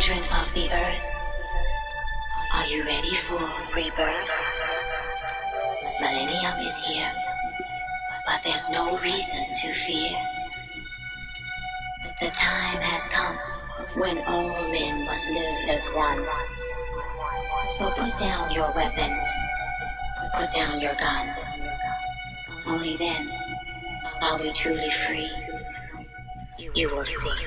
children of the earth, are you ready for rebirth? Millennium is here, but there's no reason to fear. The time has come when all men must live as one. So put down your weapons, put down your guns. Only then are we truly free. You will see.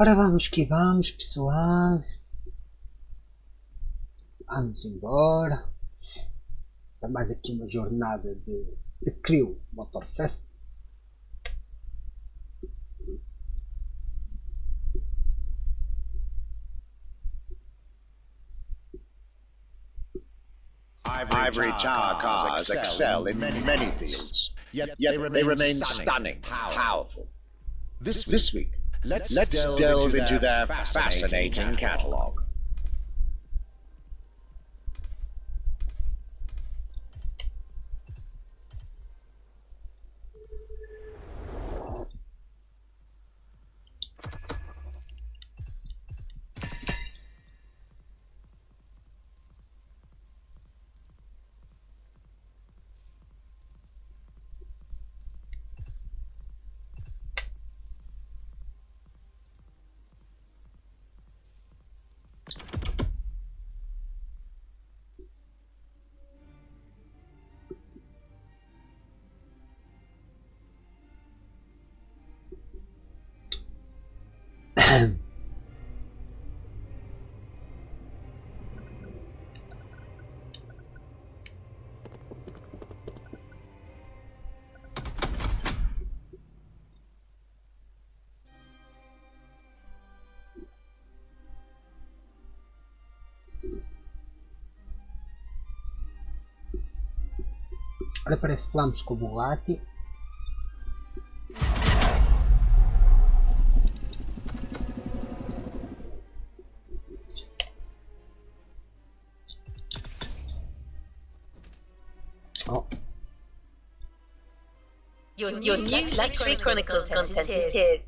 Ora vamos que vamos, pessoal. Vamos embora para mais aqui uma jornada de Crew Motorfest. Ivory tower cars excel in many fields, yet they remain stunning, powerful. This week, let's delve into their fascinating catalog. Ora, parece que vamos com o Bugatti. Your new Luxury Chronicles content is here.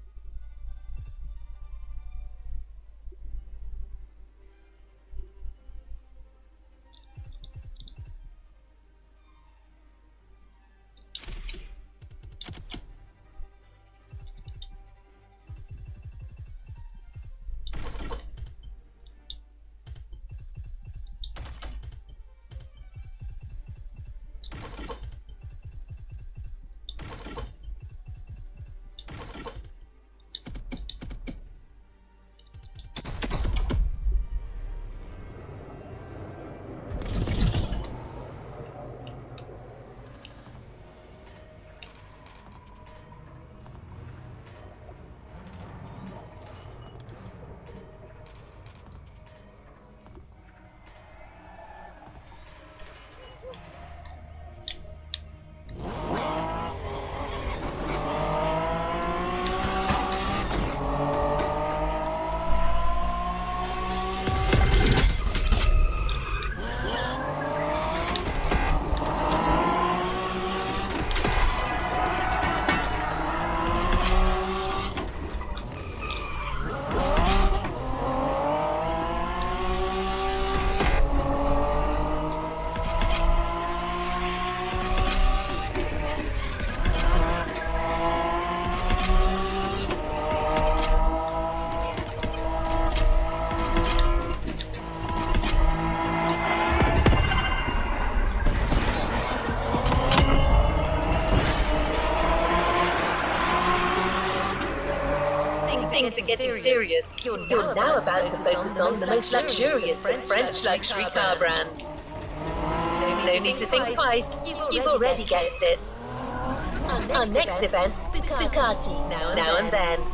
Things are getting serious. You're now about to focus on the most luxurious of French luxury car brands. No need to think twice. You've already guessed it. Our next event, Bugatti, now and then.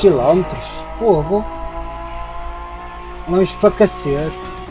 km, fogo, longe pra cacete.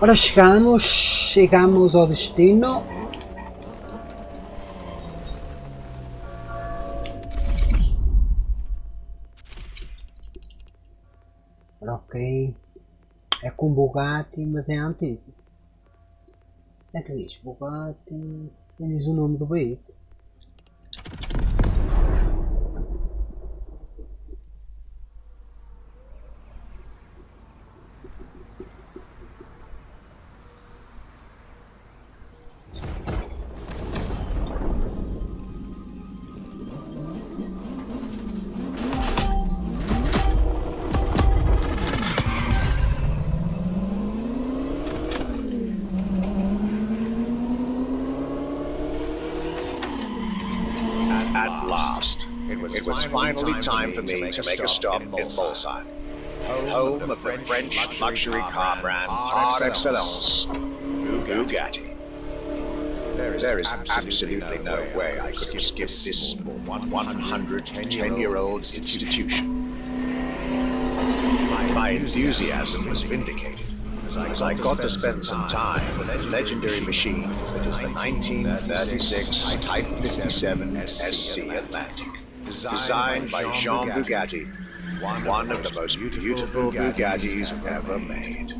Ora chegamos ao destino. Ora, ok. É com Bugatti, mas é antigo. É que diz Bugatti. E diz o nome do veículo. At last, it was finally time for me to make a stop in Bolsheim, home of the French luxury car brand par excellence, Bugatti. There is absolutely no way I could have skipped this 110-year-old institution. My enthusiasm was vindicated, as I got to spend some time with a legendary machine that is the 1936 Type 57 SC Atlantic, designed by Jean Bugatti, one of the most beautiful Bugattis ever made.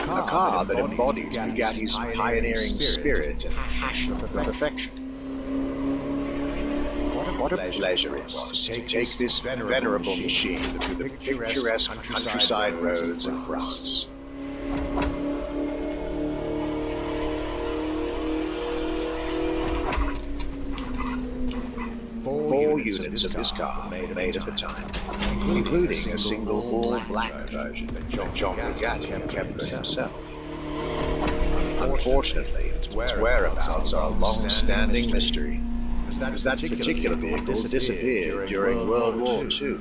A car that embodies Bugatti's pioneering spirit and passion for perfection. What a pleasure it was to take this venerable machine through the picturesque countryside roads of France. 4 units of this car were made at the time, including a single all-black version that Jean Bugatti kept for himself. Unfortunately, its whereabouts are a long-standing mystery, as that particular vehicle disappeared during World War II.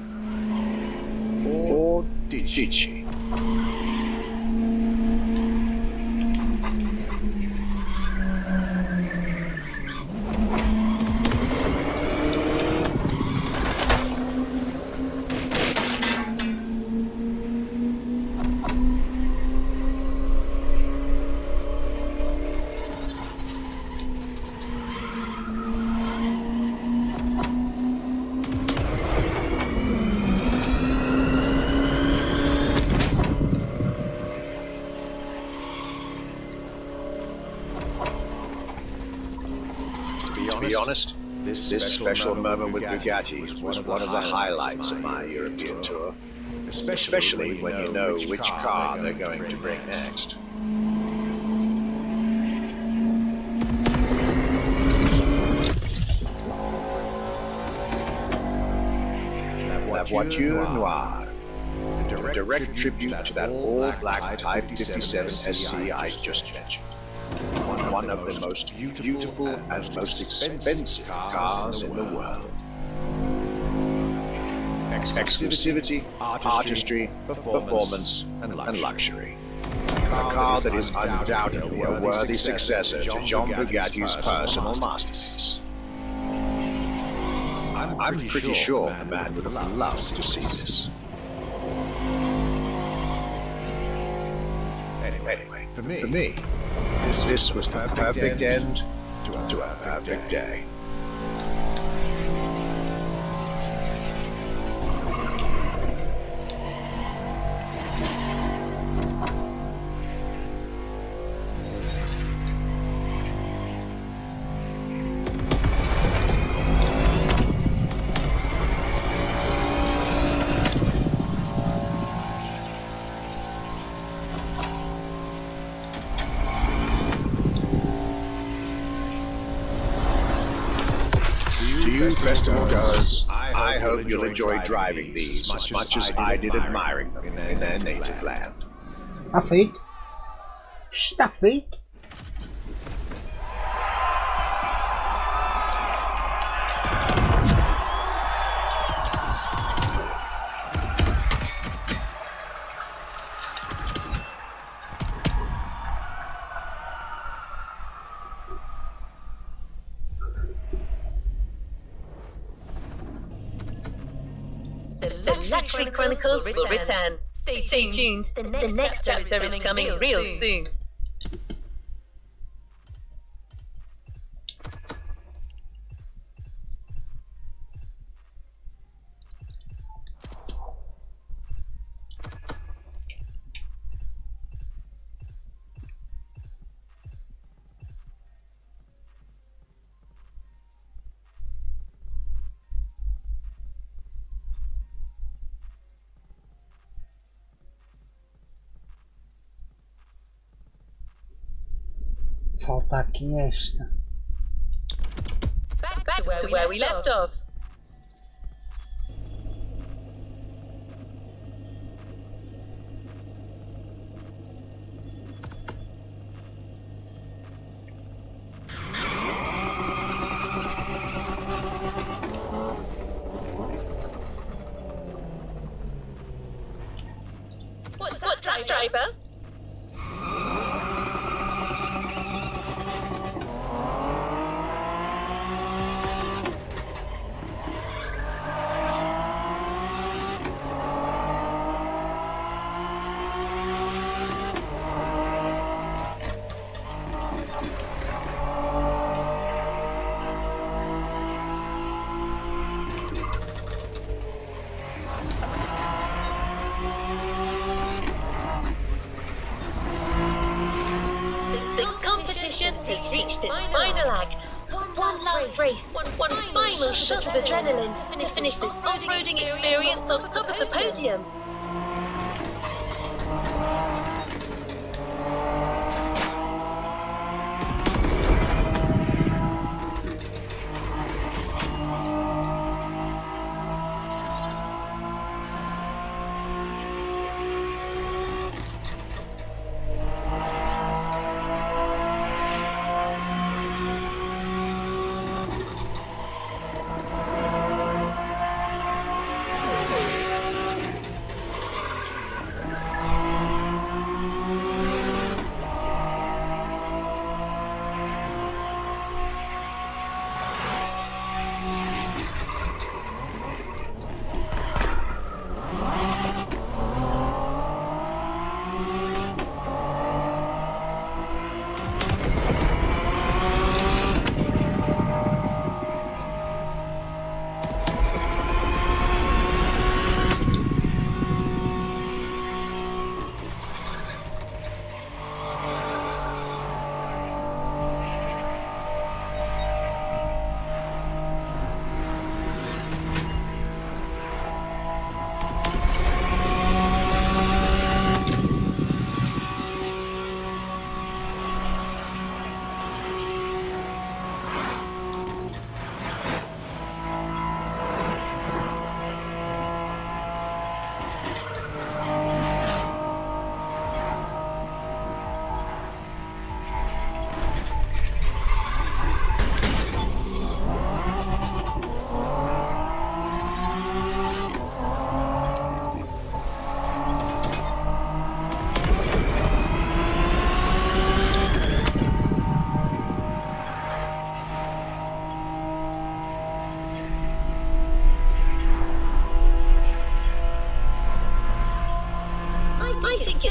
Or did she? To be honest, this special moment with Bugatti was one of the highlights of my European tour, especially when you know which car they're going to bring next. La Voiture Noire, a direct tribute to that all-black Type 57 SC I just mentioned. One of the most beautiful and most expensive cars in the world. Exclusivity, artistry, performance, and luxury. A car that is undoubtedly a worthy successor to Jean Bugatti's personal masterpiece. I'm pretty sure the man would have loved to see this. Anyway, for me, this was the perfect end to a perfect day. Festival goers, I hope you'll enjoy driving these as much as I did admiring them in their native land. Está feito. Está feito. The Luxury Chronicles will return. Stay tuned. The next chapter is coming real soon. Falta aqui esta. Back to where we left off. What's that, driver? Has reached its final act. One last race, one final shot of adrenaline to finish this off-roading experience on top of the podium.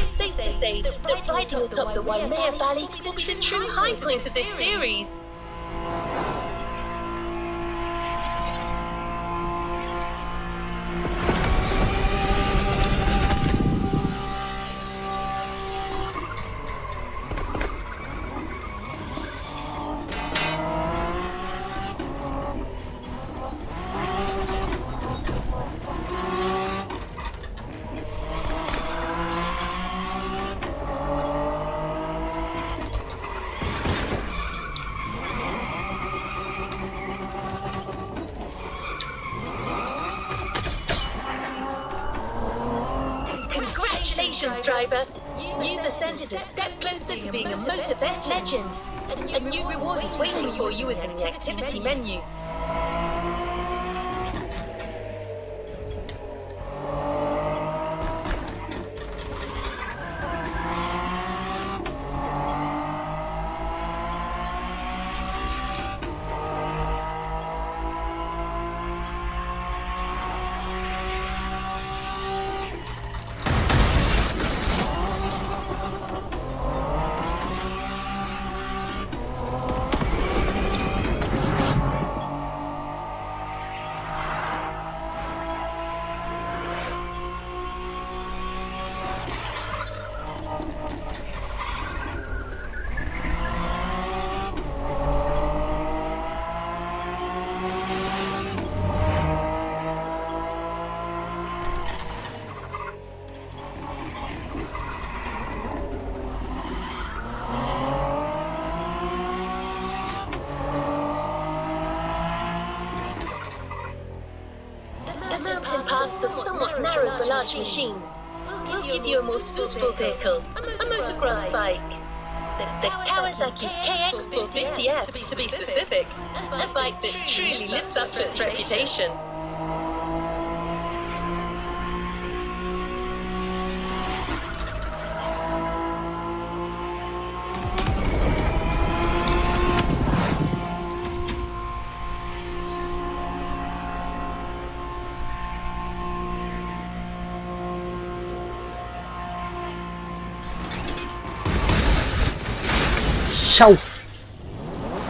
Safe to say that riding atop the Waimea Valley will be the true high point of this series. Congratulations, driver! You've ascended a step closer to being a Motorfest legend. A new reward is waiting for you within the activity menu. Mountain paths are somewhat narrow for large machines. We'll give you a more suitable vehicle, a motocross bike. The Kawasaki KX450F, to be specific. A bike that truly lives up to its reputation. Tchau!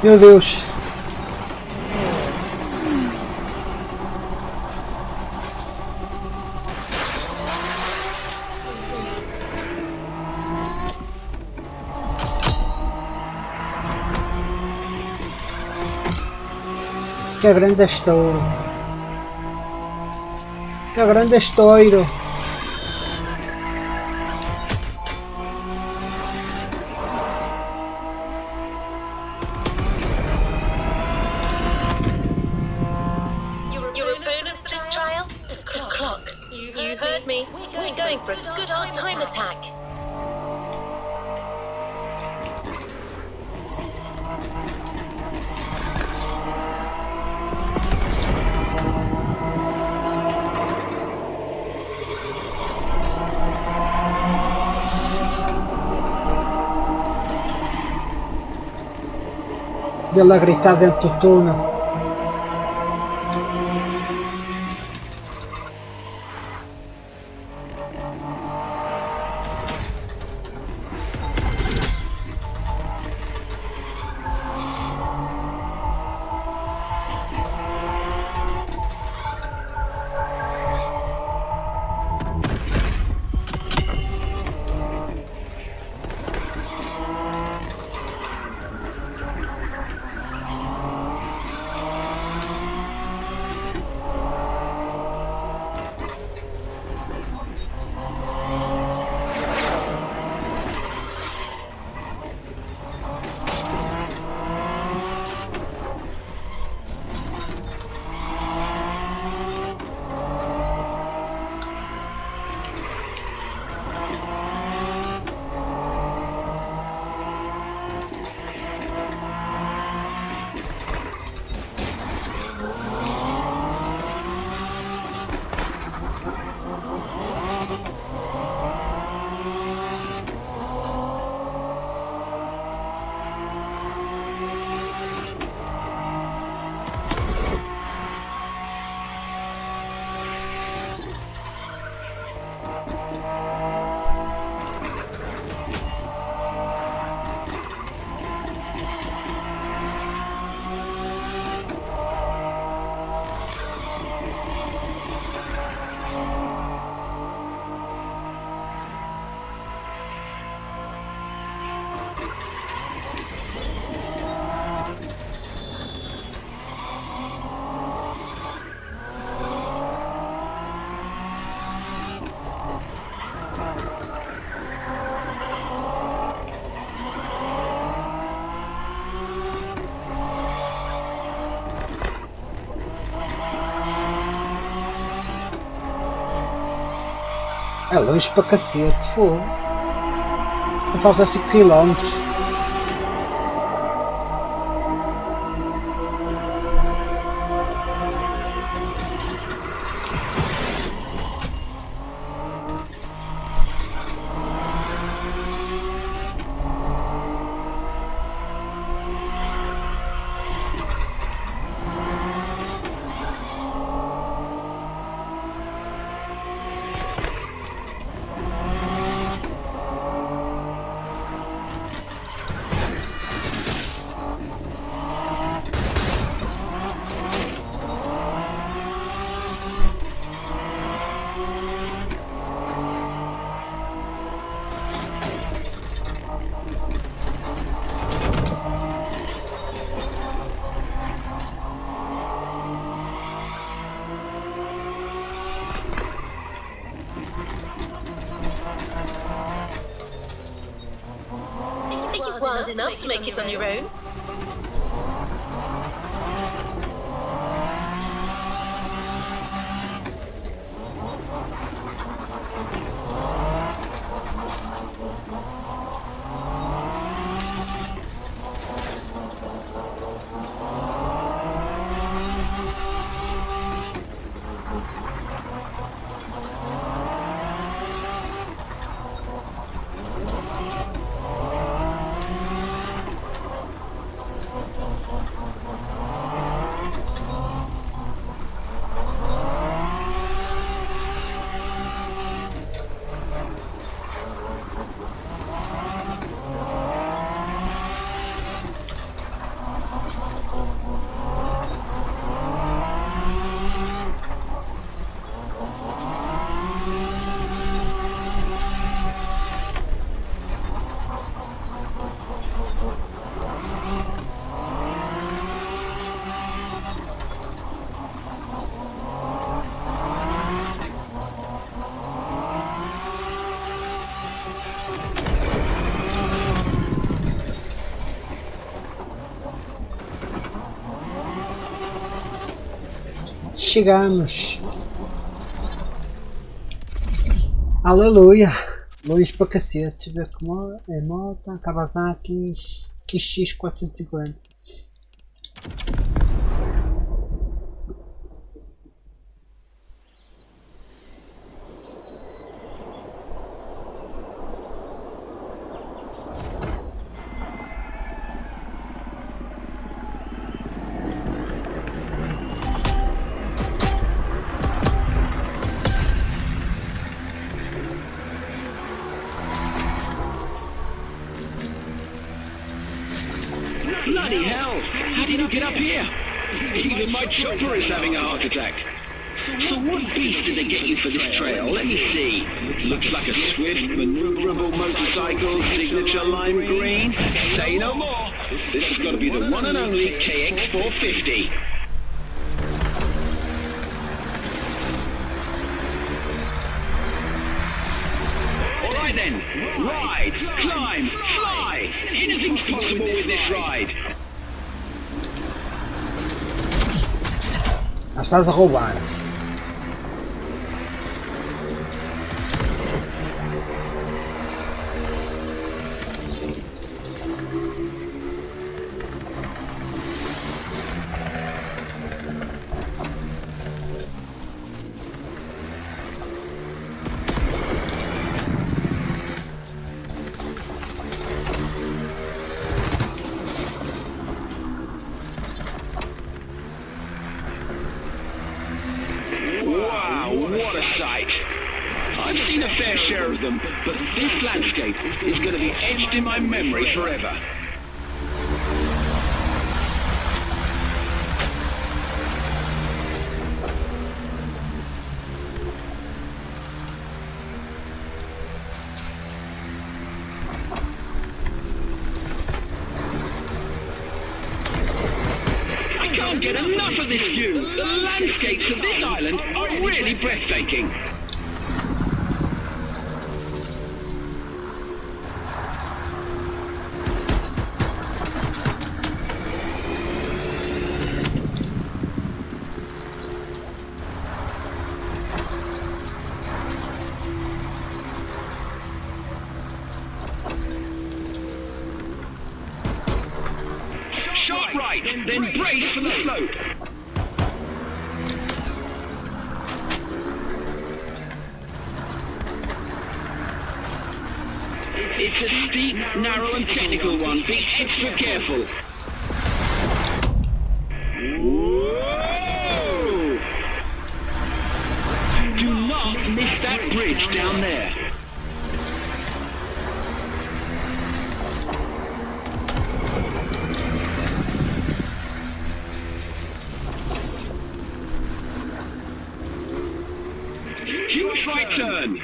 Meu Deus! Que grande estouro! Que grande estouro! We're going for a good old time attack. Ele a gritar dentro do túnel. É longe para cacete, fogo. Falta 5 km. Wild enough to make it on your own. Chegamos. Aleluia. Longe para cacete. Deixa eu ver como é moto. Kawasaki X450. Bloody hell! How did you get up here? Even my chopper is having a heart attack. So what beast did they get you for this trail? Let me see. Looks like a swift, maneuverable motorcycle, signature lime green. Say no more. This has got to be the one and only KX450. All right then. Ride, climb, fly. Anything's possible with this ride. Estás a roubar. What a sight! I've seen a fair share of them, but this landscape is going to be etched in my memory forever. I can't get enough of this view. The landscapes of this island are really breathtaking. Short right, then brace for the slope. It's a steep, narrow and technical one. Be extra careful. Whoa! Do not miss that bridge down there. Huge right turn.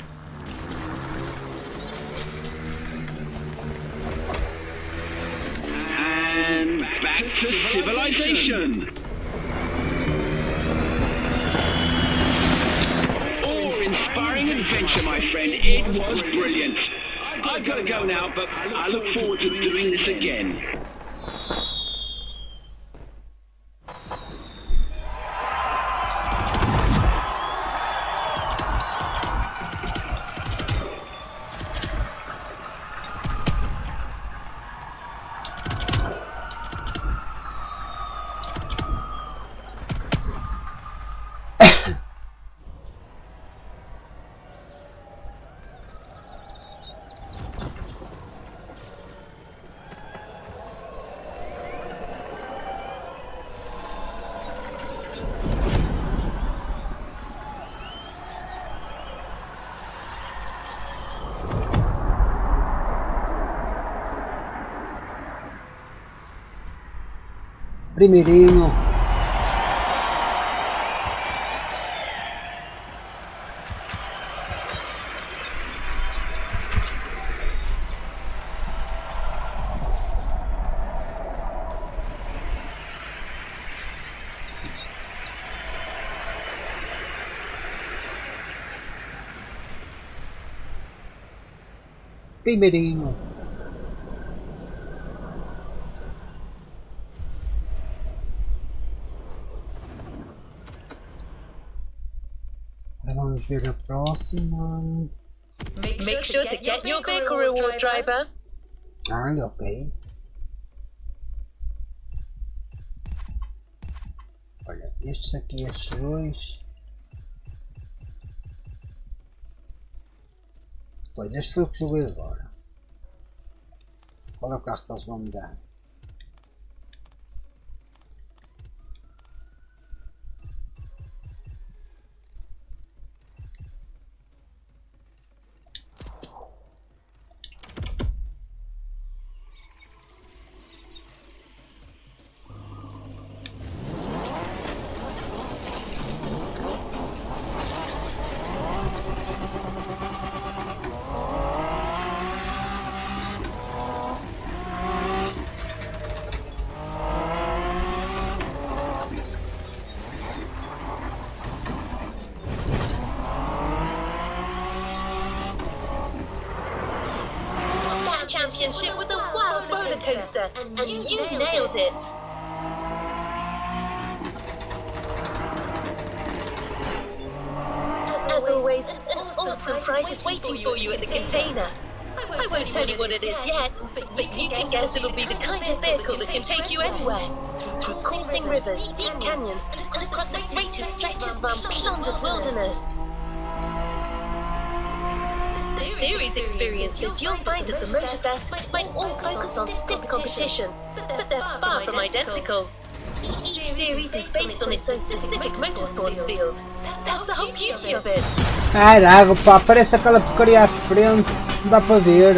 And back to civilization. Awe-inspiring adventure, my friend. It was brilliant. I've got to go now, but I look forward to doing this again. Primeirinho. Primeirinho. vamos ver a próxima. Make sure to get your vehicle reward, driver. Ok. Olha, estes aqui, estes dois. Pois, este foi o que joguei agora. Qual é o carro que eles vão me dar? Championship with a wild roller coaster, and you nailed it. As always, an awesome prize is waiting for you at the container. I won't tell you what it is yet, but you can guess it'll be the kind of vehicle that can take you anywhere. Through coursing rivers, deep canyons, and across the greatest stretches of unplundered wilderness. The series experiences you'll find at the Motorfest might all focus on stiff competition, but they're far from identical. Each series is based on its own specific motorsports field. That's the whole beauty of it. Caraca, pá, parece aquela porcaria à frente, não dá para ver.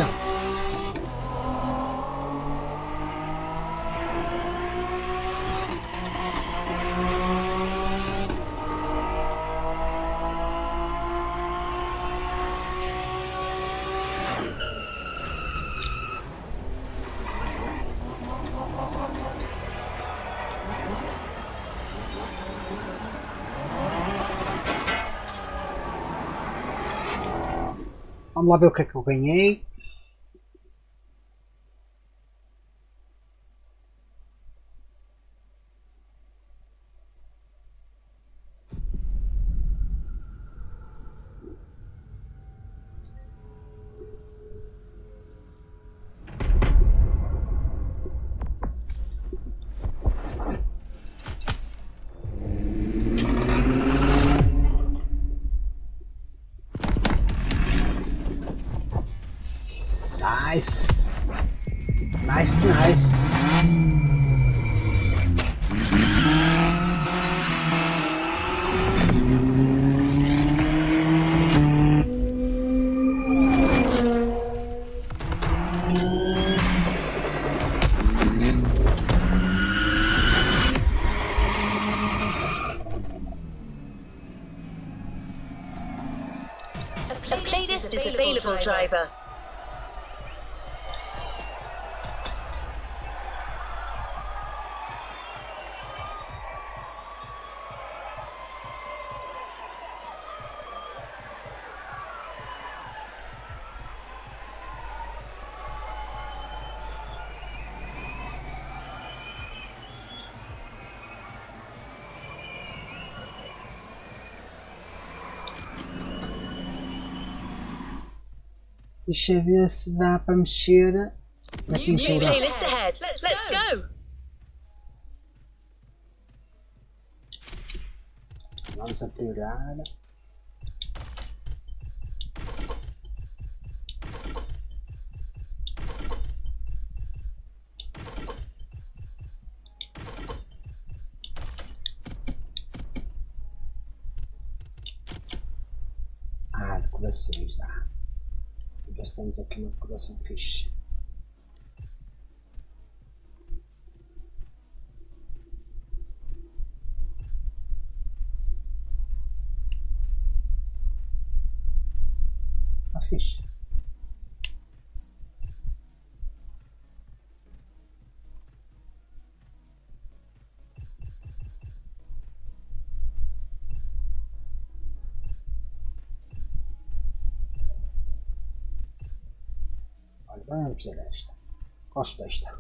Vamos lá ver o que é que eu ganhei. Nice. Nice. A playlist is available, driver. Deixa eu ver se dá para mexer na New pintura. playlist ahead. Let's go. Vamos a piorar. Decorações dá. Já estamos aqui uma decoração fixe. Está fixe. Vamos fazer esta. Gosto desta.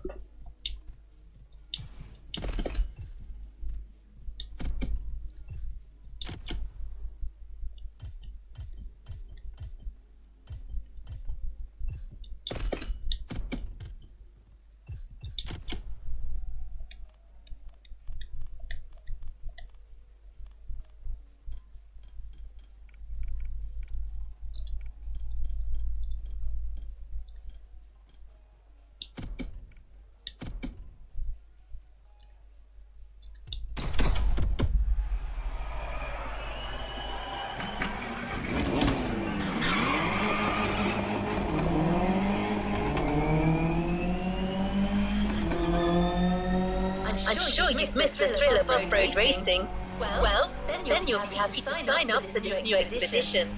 I'm sure you've missed the thrill of off-road racing. Well, then you'll be happy to sign up for this new expedition.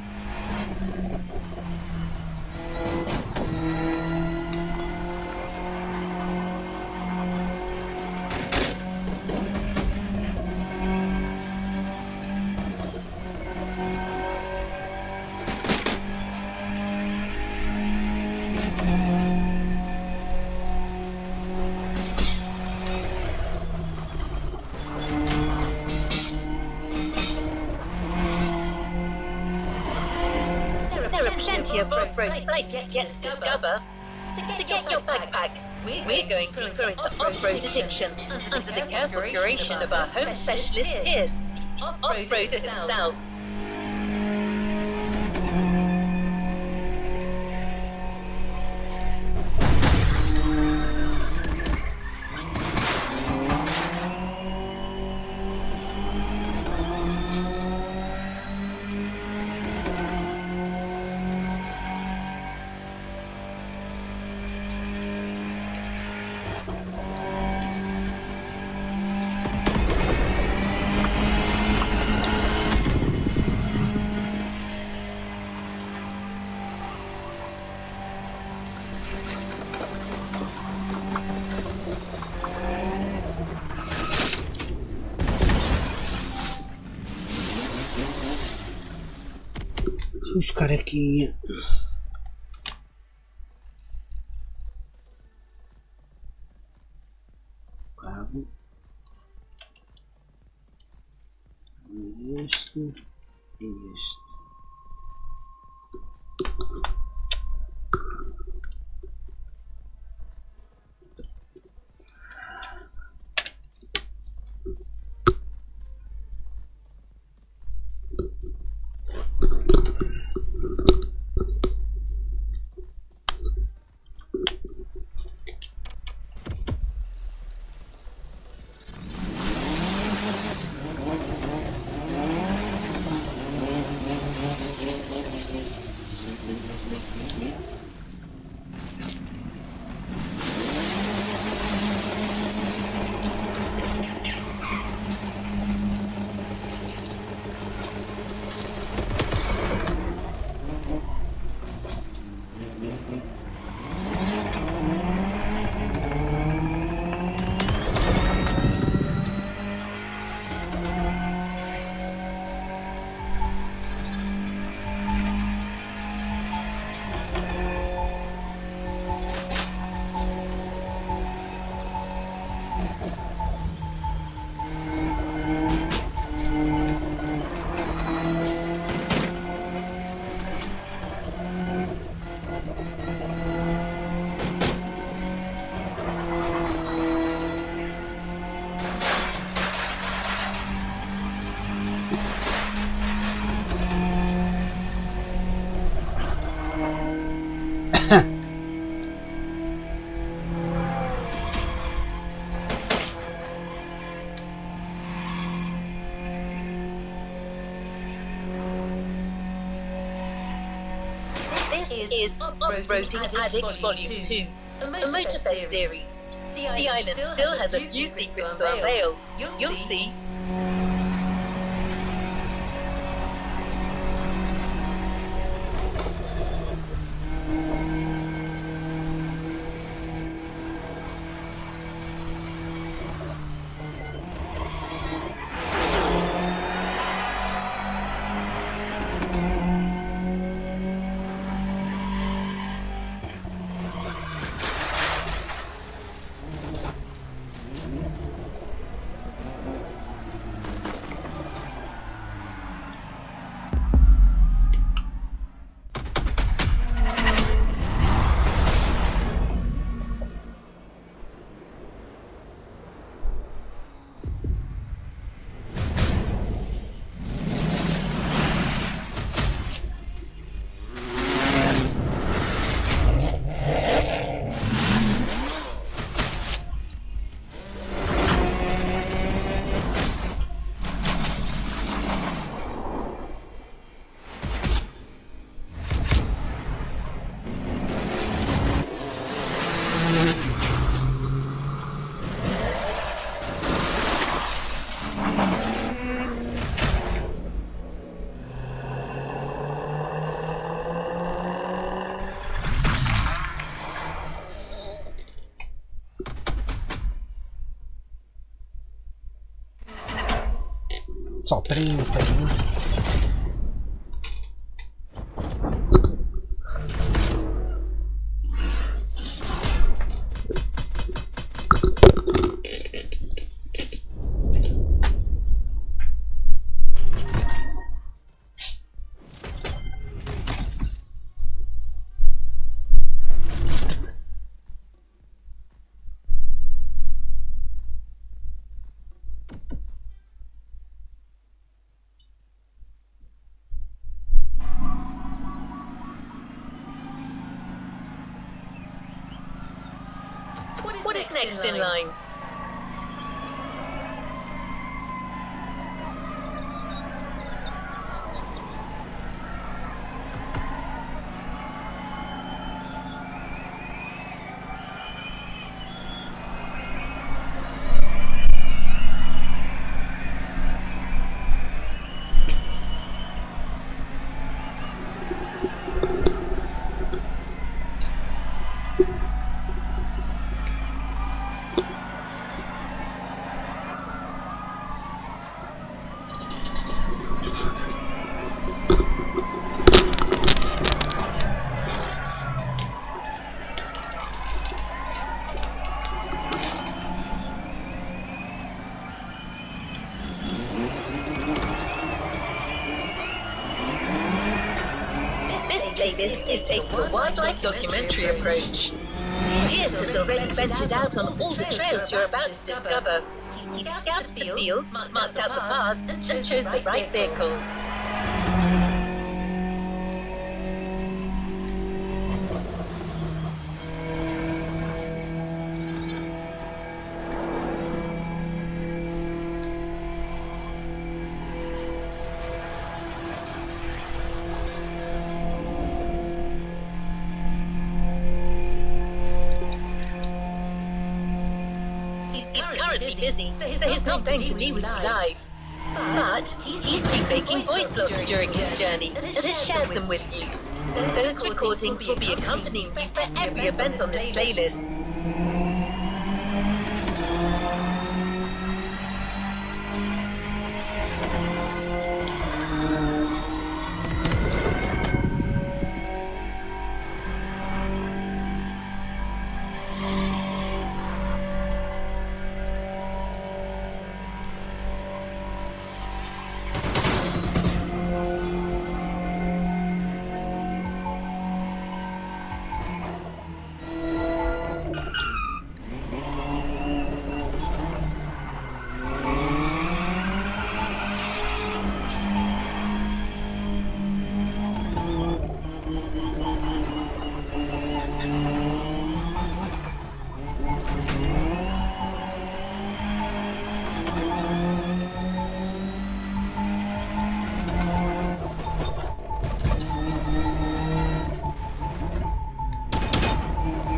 There are plenty of off-road sites yet to discover. So get your backpack. We're going deeper into off-road addiction under the careful curation of our home specialist Pierce, the off-roader himself. Os carequinha. Cabo. Este e este. This is Off-Roading Addict Volume 2, a Motorfest series. The island still has a few secrets to unveil. You'll see. so, 30. What is next in line? Playlist is taking a wildlife documentary approach. Pierce has already ventured out on all the trails you're about to discover. He scouted the field, marked out the paths, and chose the right vehicles. Currently busy, so he's not going to be with you live. But he's been making voice logs during his journey and has shared them with you. Those recordings will be accompanying you for every event on this playlist.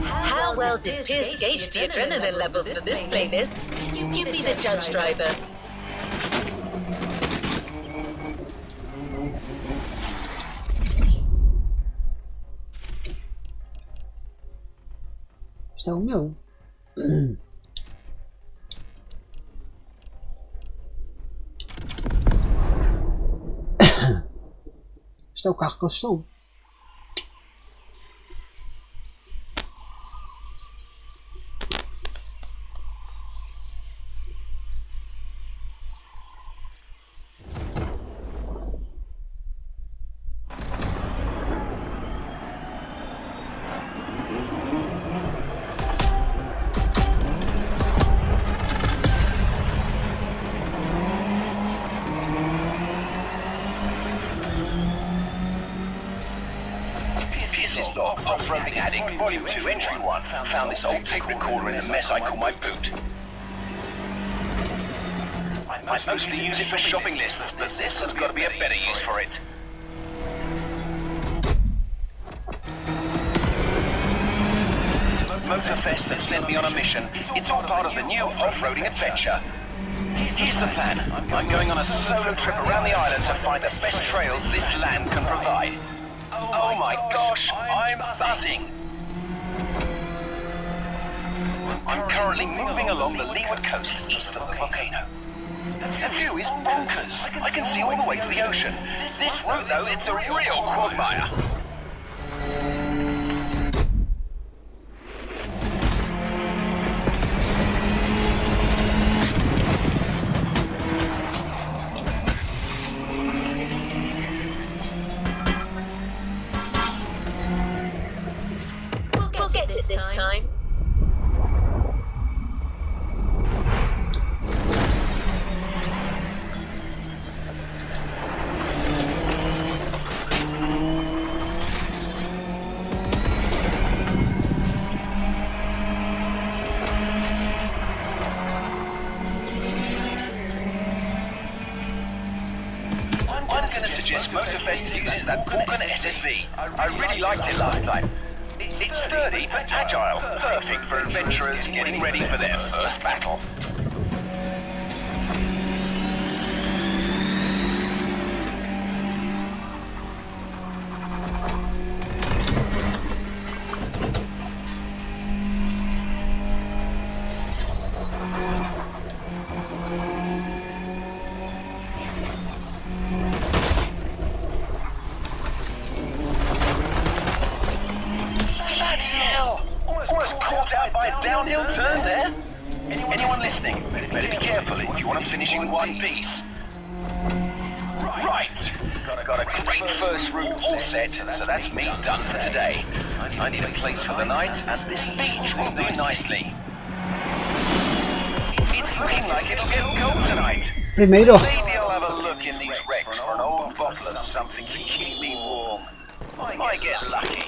How well did Pierce gauge the adrenaline levels for this playlist? You be the judge, driver. Este é o meu. Este é o carro que eu estou. Pierce's log, Off-Roading Addict, Volume 2, Entry 1. Found this old tape recorder in the mess I call my boot. I mostly use it for shopping lists, but this has got to be a better use for it. Motorfest have sent me on a mission. It's all part of the new off-roading adventure. Here's the plan. I'm going on a solo trip around the island to find the best trails this land can provide. Oh my gosh, I'm buzzing! I'm currently moving along the leeward coast east of the volcano. The view is bonkers. I can see all the way to the ocean. This route, though, it's a real quagmire. We'll get it this time. I'm going to suggest Motorfest uses that Falcon SSV. I really liked it last time. It's sturdy but agile, perfect for adventurers getting ready for their first battle. Almost caught out by a downhill turn there. Anyone listening, better be careful if you want to finish in one piece. Right. Got a great first route all set, so that's me done for today. I need a place for the night, and this beach will do nicely. It's looking like it'll get cold tonight. Primeiro. Maybe I'll have a look in these wrecks for an old bottle of something to keep me warm. Might get lucky.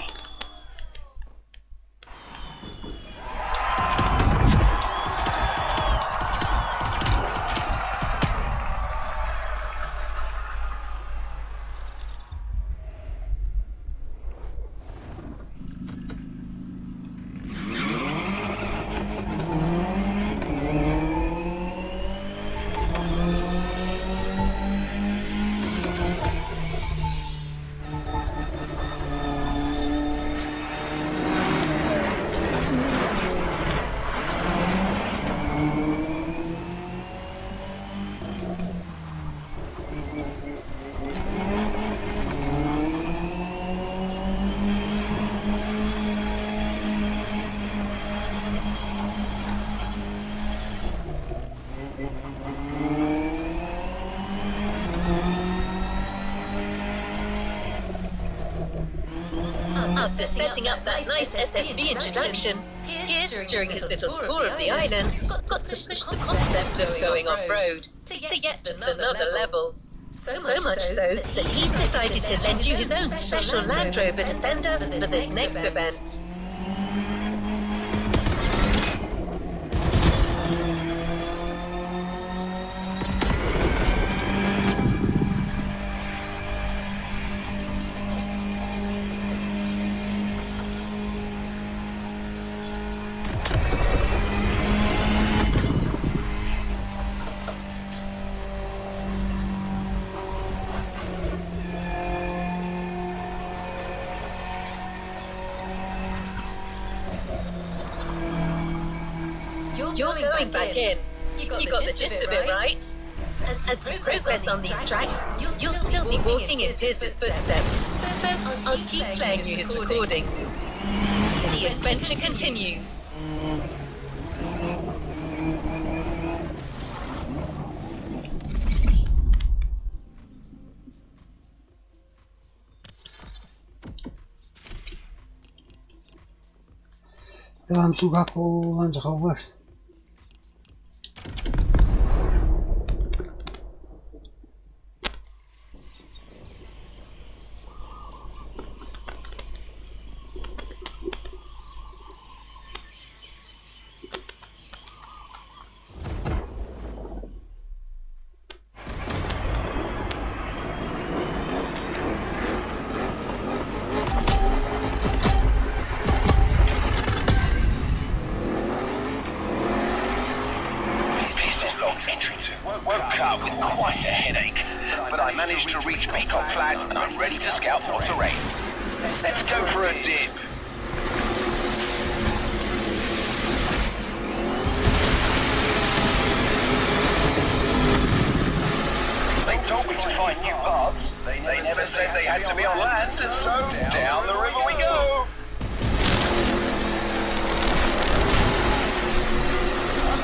After setting up that nice SSV introduction, Pierce, during his little tour of the island, got to push the concept of going off-road to yet just another level. So much so that he's decided to lend you his own special Land Rover Defender for this next event. You're going back in. You got the gist of it, right? As you progress on these tracks, you'll still be walking in Pierce's footsteps, so I'll keep playing you his recordings. The adventure continues. Vamos jogar com o Land Rover. Entry 2. Woke up with quite a headache, but I managed to reach Peacock Flat and I'm ready to scout more terrain. Let's go for a dip. told me to find new paths. They never said they had to be on land, and so down the river we go.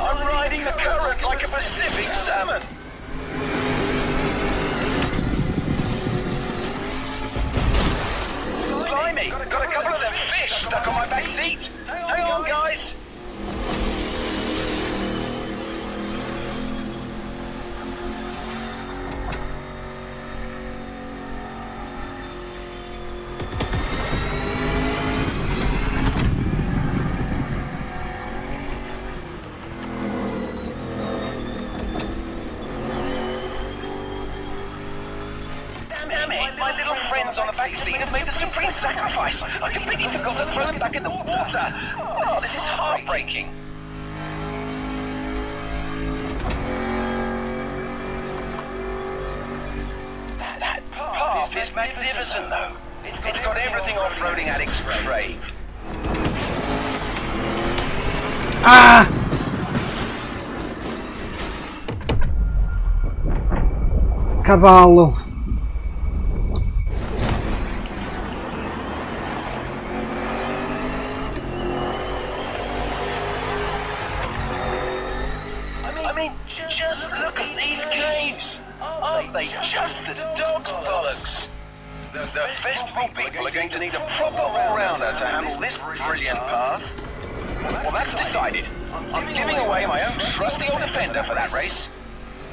I'm riding the current like a Pacific salmon. Blimey, got a couple of them fish stuck on my back seat. Hang on, guys. Damn it, my little friends on the back seat have made the supreme sacrifice. I completely forgot to throw them back in the water. Oh, this is heartbreaking. That path is magnificent, though. It's got everything off-roading addicts crave. Ah! Cavalo. I mean, just look at these caves. Aren't they just the dog's bollocks? The festival people are going to need a proper all-rounder to handle this brilliant path. Well, that's decided. I'm giving away my own trusty old Defender for that race.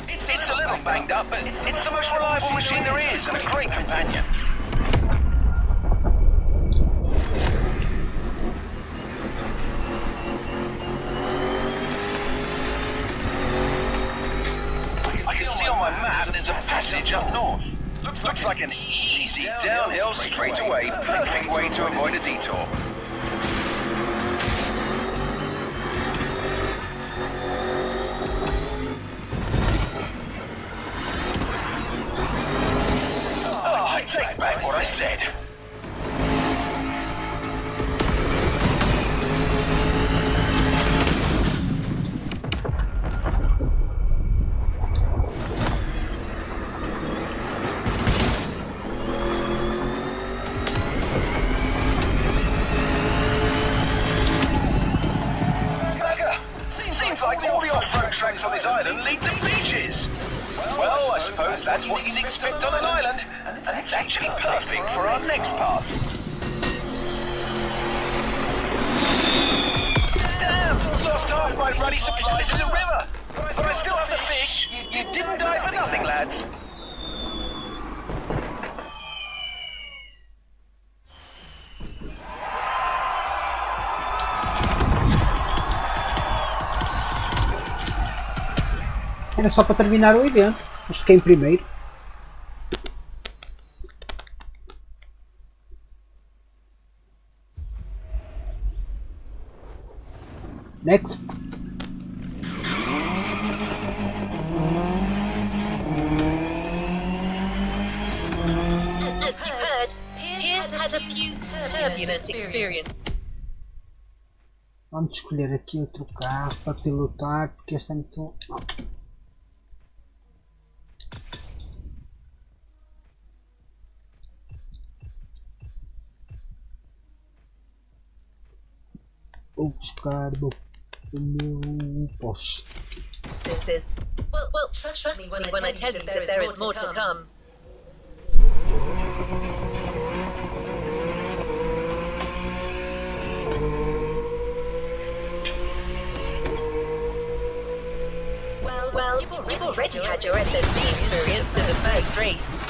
It's a little banged up, but it's the most reliable machine there is and a great companion. I can see on my map there's a passage up north. Looks like an easy downhill straightaway, perfect way to avoid a detour. Oh, I take back what I said. Seems like all the off-road tracks on this island lead to beaches. Well, I suppose that's what you'd expect on an island, and it's actually perfect for our next path. Damn! Lost half my ruddy supplies in the river, but I still have the fish. You didn't die for nothing, lads. Era só para terminar o evento. Mas fiquei em primeiro. Next. As you heard, Piers had a few turbulent experiences. Vamos escolher aqui outro carro para pilotar, porque este é muito... Vou buscar o meu Porsche. Well, trust me when I tell you that there is more to come. Well, you've already had your SSV experience in the first race.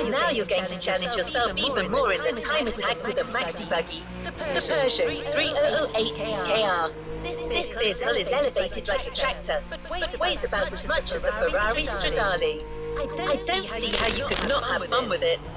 Now you're going to challenge yourself even more in the time attack with a maxi buggy, the Peugeot 3008 DKR. This vehicle is elevated like a tractor, but weighs about as much as a Ferrari Stradale. I don't see how you could not have fun with it.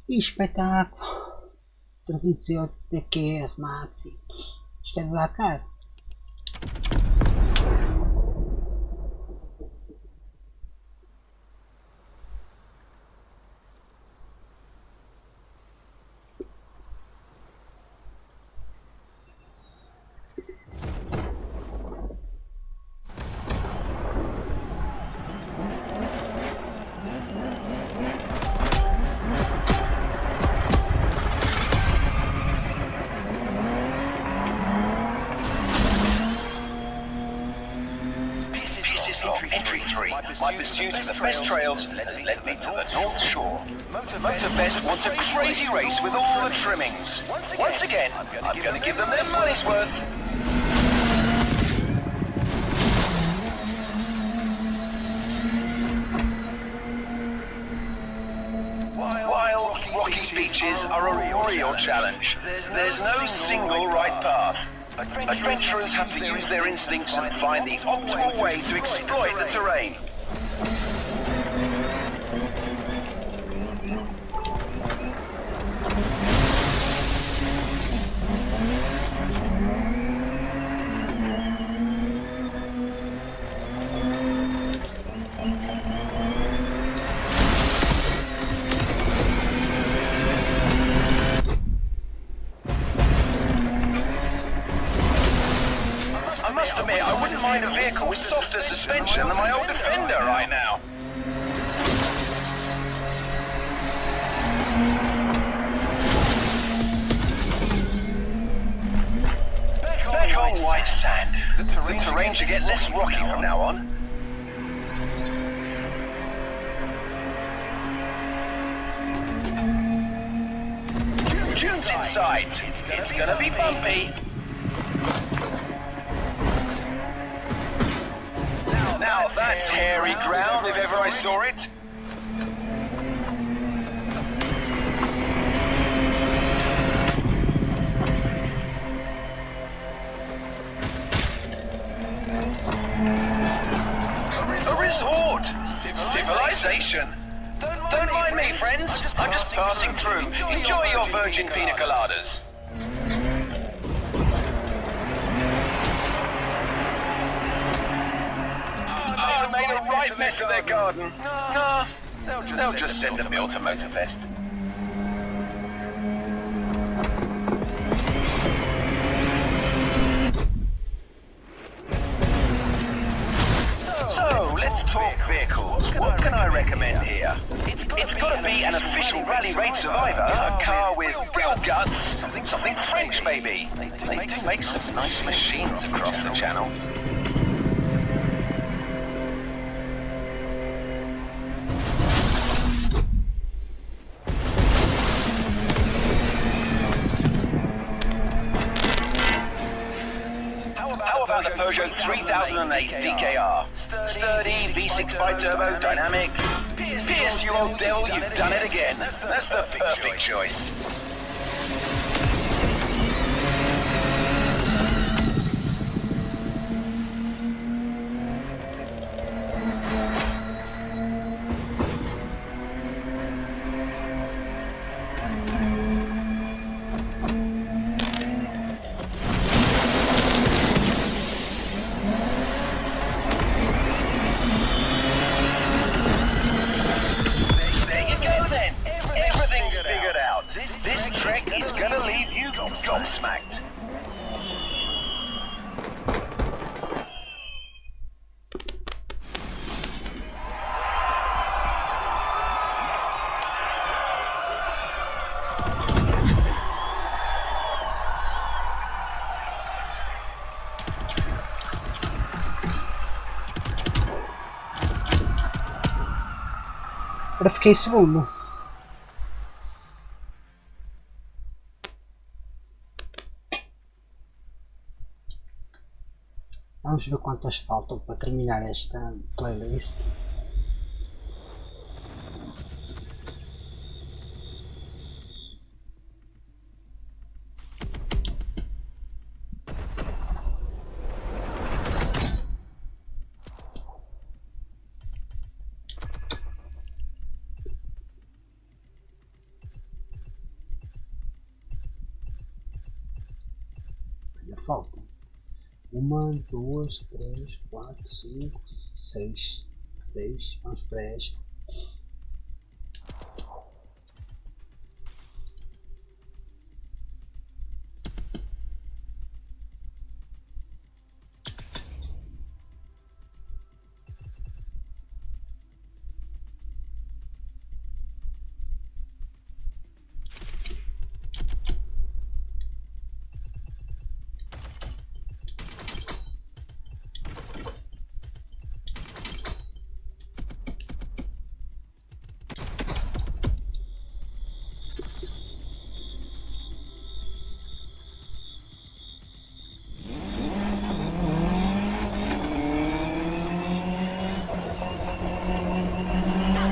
Que espetáculo! 308 DQR Maxi. Isto é de dar caro. Entry 3. My pursuit of the best trails has led me to the North Shore. Motorfest wants a crazy race with all the trimmings. Once again, I'm going to give them their money's worth. Wild, rocky beaches are a real challenge. There's no single right path. Adventurers have to use their instincts and find the optimal way to exploit the terrain. I must admit, I wouldn't mind a vehicle with softer suspension than my old Defender right now. Back on white sand. The terrain should get less rocky from now on. Dunes in sight. It's gonna be bumpy. Now that's hairy ground if ever I saw it. A resort! Civilization! Don't mind me, friends. I'm just passing through. Enjoy your virgin pina coladas. Oh, made a right mess of their garden. No, they'll just send a bill to Motorfest. So, let's talk vehicles. What can I recommend here? It's got to be an official Rally Raid Survivor, a car with real guts, something French, maybe. They do make some nice machines across the channel. How about the Peugeot 3008 DKR? Sturdy, V6 bi-turbo, dynamic. Pierce, you old devil, you've done it again. That's the perfect choice. Figured out. This trek is gonna leave you gobsmacked. Ora fiquei segundo. Vamos ver quantas faltam para terminar esta playlist. faltam. 1, 2, 3, 4, 5, 6. 6. Vamos para esta.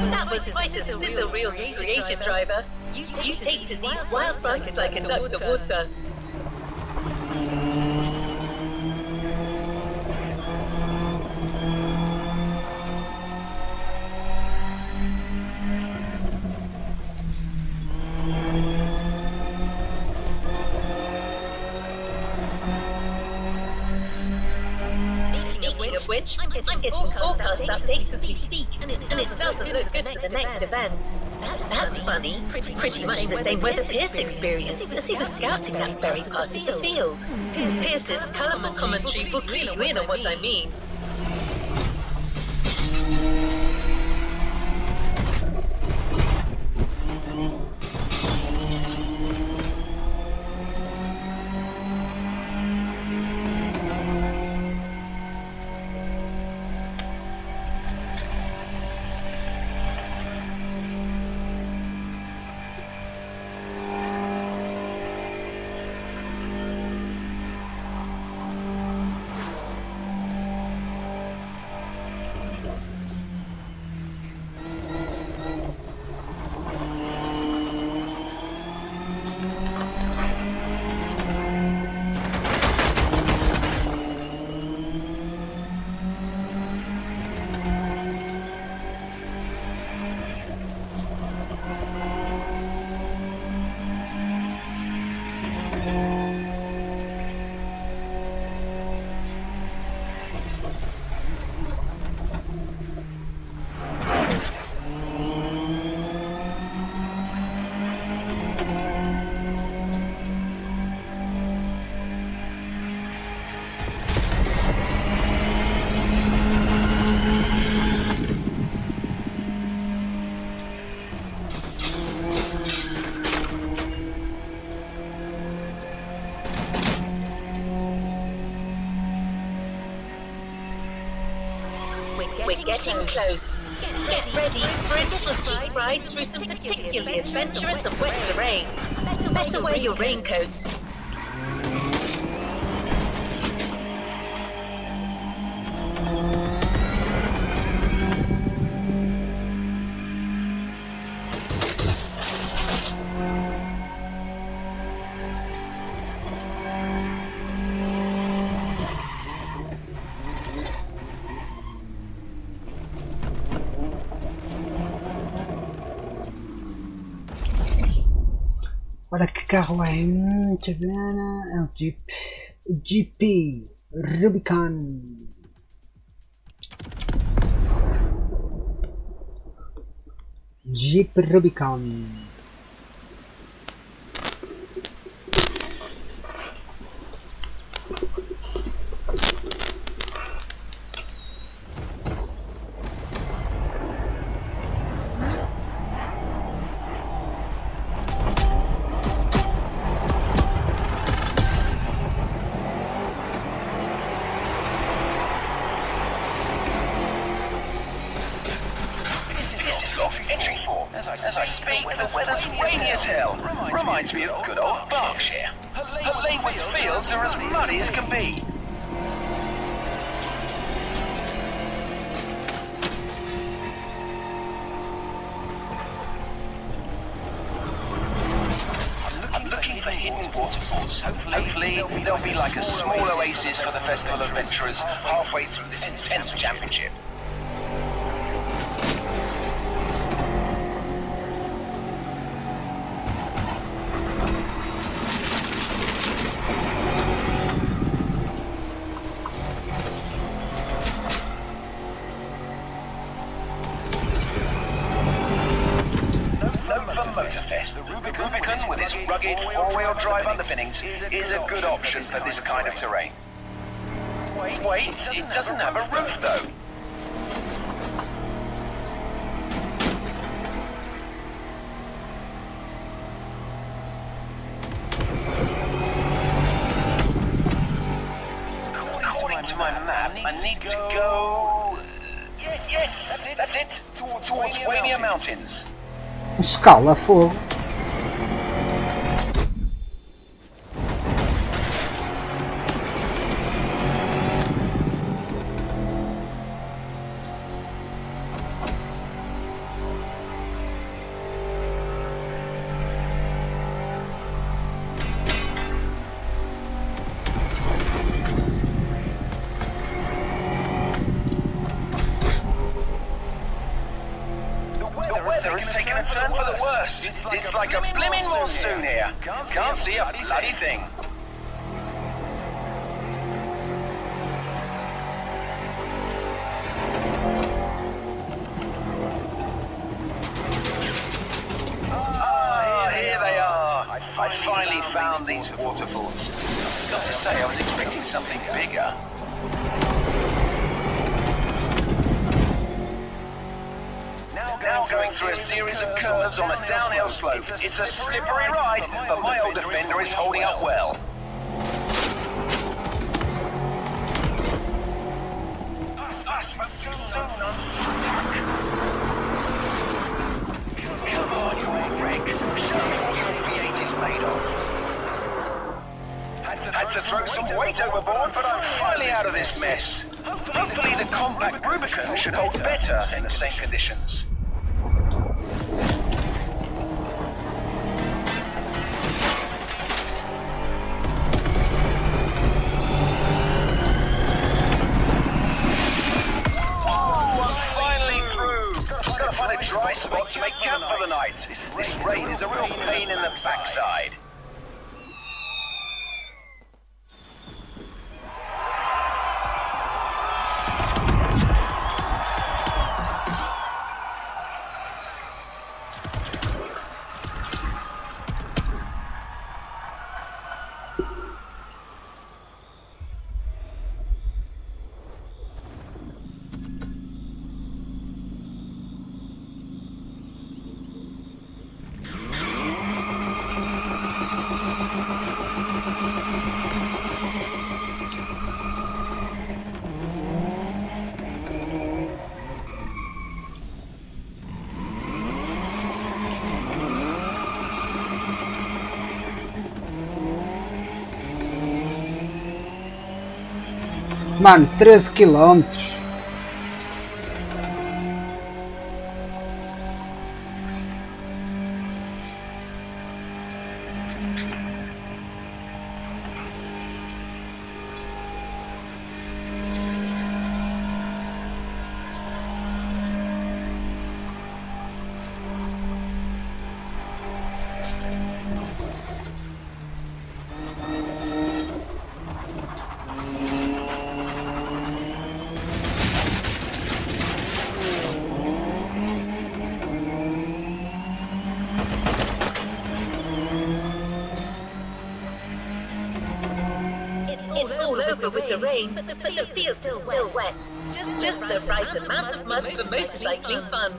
That was quite a sizzle-reel creative, driver. You take to these wild fronts like a duck to water. Speaking of which, I'm getting forecast updates as we speak, and it doesn't look good for the next event. That's funny. Pretty much the same weather Pierce experienced as he was scouting that very part of the field. Pierce's colourful commentary will clue you in on what I mean. We're getting close. Get ready for a little jeep ride through some particularly adventurous and wet terrain. Better wear your raincoat. Ora que carro é? Deixa eu ver. É o Jeep. Jeep Rubicon. Jeep Rubicon. Entry 4. As I speak, the weather's rainy as hell. Reminds me of good old Berkshire. Her Lanewood's fields are as muddy as can be. I'm looking for hidden waterfalls. Hopefully, there'll be like a small oasis for the festival adventurers halfway through this intense championship. rugged four-wheel drive underpinnings is a good option for this kind of terrain. Wait, it doesn't have a roof though. According to my map, I need to go... Yes, that's it. Towards Wania Mountains. Escala fogo. The weather has taken a turn for the worse. It's like a blimmin' monsoon here. Can't see a bloody thing. Ah, here they are. I finally found these waterfalls. Got to say, I was expecting something bigger. Now going through a series of curves on a downhill slope. It's a slippery ride, but my old Defender is holding up well. I spoke too soon, I'm stuck. Come on, you old wreck. Show me what your V8 is made of. Had to throw some weight overboard, but I'm finally out of this mess. Hopefully the compact Rubicon should hold better in the same conditions. Find a dry spot to make camp for the night. This rain is a real pain in the backside. Mano, 13 quilómetros. It's all over with the rain, but the fields are still wet. Just the right amount of mud for motorcycling fun.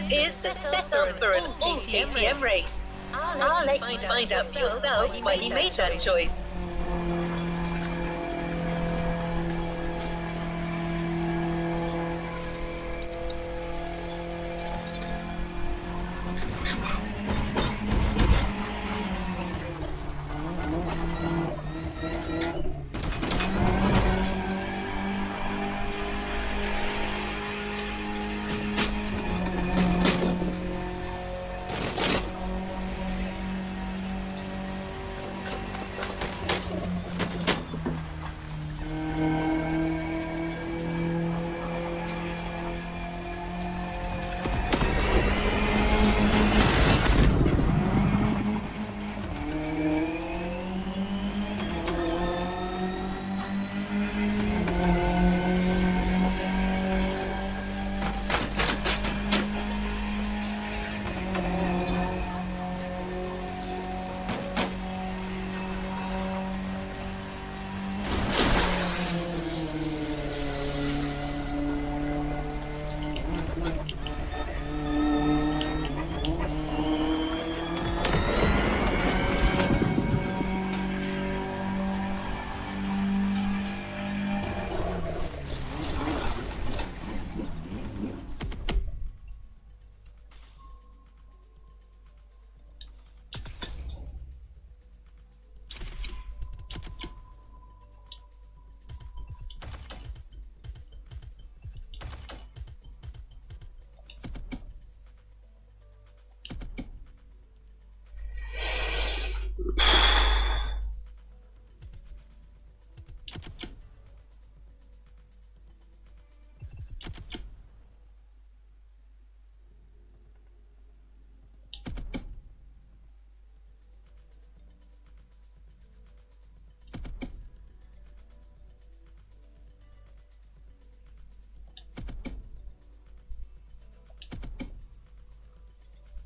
Here's the setup for an all KTM race. I'll let you find out for yourself why he made that choice.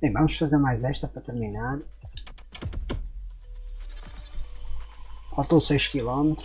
Bem, vamos fazer mais esta para terminar. Faltam 6 km.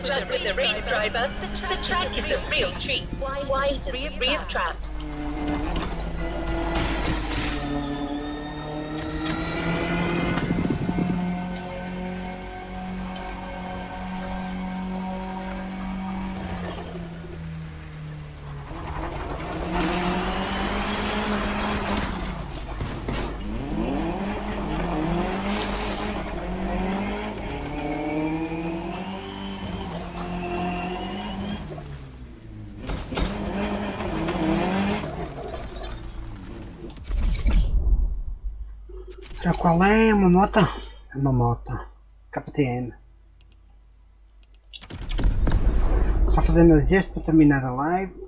Good luck with the race, driver. The track is a real treat. Wide and free of traps. Para qual é? Uma moto? É uma moto. KTM. Só fazemos este para terminar a live.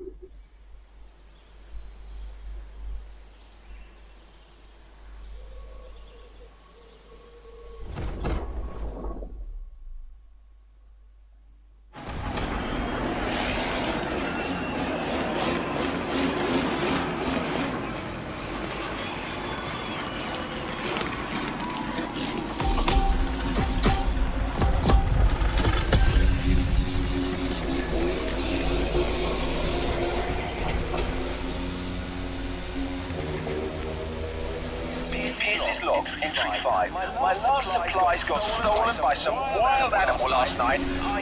Pierce's log, entry 5. My last supplies got stolen by some wild animal last night.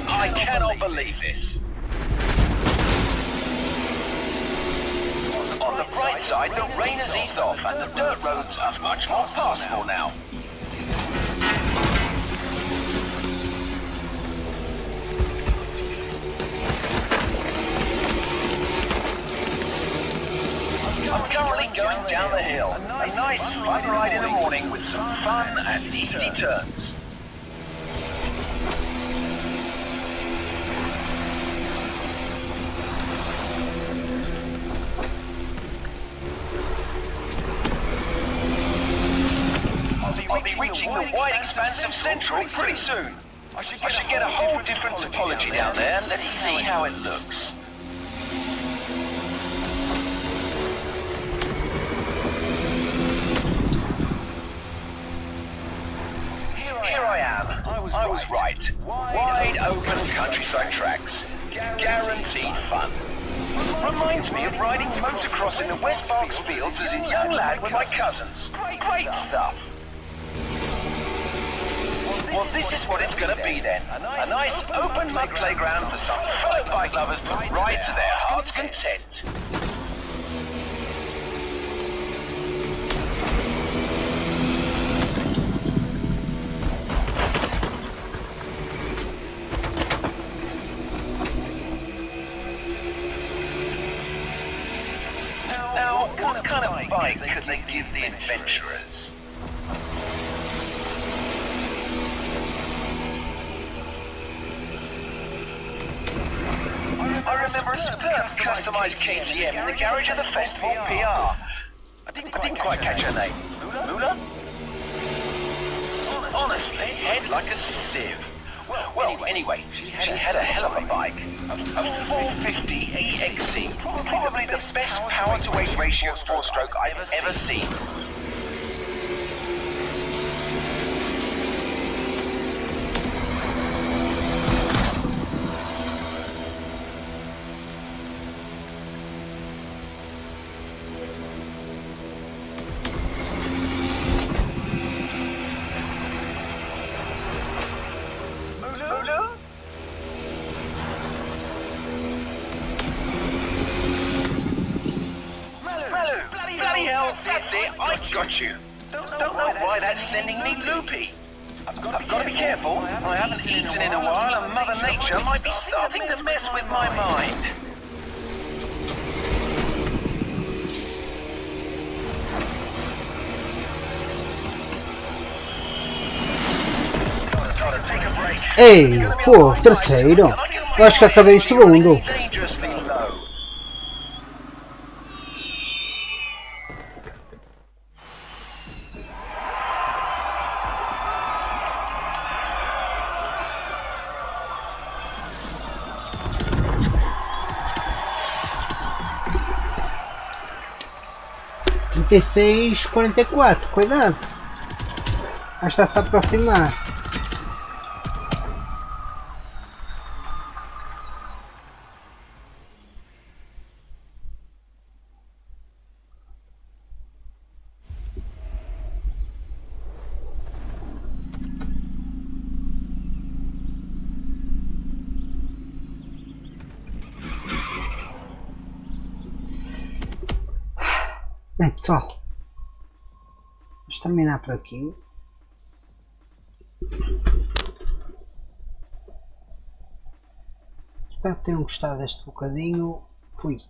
I cannot believe this. On the bright side, the rain has eased off and the dirt roads are much more passable now. I'm currently going down the hill. A nice fun ride in the morning with some fun and easy turns. I'll be reaching the wide expanse of Central pretty soon. I should get a whole different topology down there. Let's see how it looks. Here I am. I was right. Wide open countryside tracks. Guaranteed fun. Reminds me of riding motocross in the West Berks fields as a young lad with my cousins. Great stuff. Well, this is what it's going to be then. A nice open mud playground for some fellow bike lovers to ride to their heart's content. Now, what kind of bike could they give the adventurers? I remember a superb customised KTM in the garage of the festival PR. I didn't quite catch her name. Lula? Honestly, head like a sieve. Well, anyway, she had a hell of a bike. A 450 EXC, probably the best power-to-weight ratio 4-stroke I've ever seen. Bloody hell, that's it, I got you. Don't know why that's sending me loopy. I've got to be careful. I haven't eaten in a while and Mother Nature might be starting to mess with my mind. Gotta take a break. Ehi, fu terceiro. Eu acho que acabei em segundo. Dangerously low. Trinta e seis, 44, cuidado. Acho que está a se aproximar. Bem, pessoal, vamos terminar por aqui. Espero que tenham gostado deste bocadinho. Fui.